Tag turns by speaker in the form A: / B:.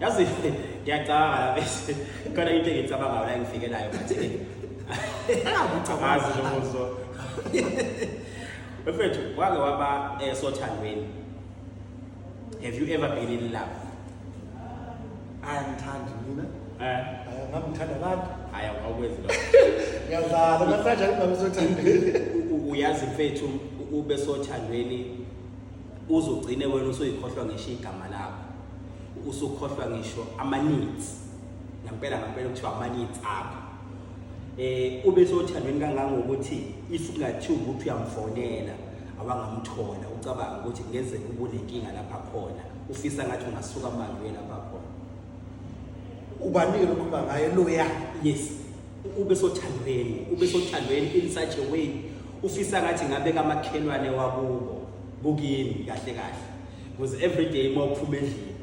A: yazi ngiyacabanga la bese khona into engicabanga la ngifikelayo bathi
B: Ucabangazi
A: nje mfethu wake waba sothandweni. Have you ever been in love?
B: Angithandi mina. Ngimthanda abantu.
A: Hayi awukwenzi lokho.
B: Ngiyazala ngasanjani ngamsothandweni.
A: Uyazi mfethu ube sothandweni uzogcine wena usuyikhohlwa ngisho igama lakho. Usukhohlwa ngisho ama-needs. Ngempela kuthiwa ama-needs akho. Ube sothandweni kangangokuthi if ungathi ukuthi uyamfonela awangamthola ucabanga ukuthi kungenzeka ubunenkinga lapha khona ufisa ngathi ungasuka manje lapha khona
B: ubanike ukuba ngaye loya.
A: Yes, ube sothandweni in such a way ufisa ngathi ngabe kamakhelwane wakubo bukini kahle because every day uma uphuma endlini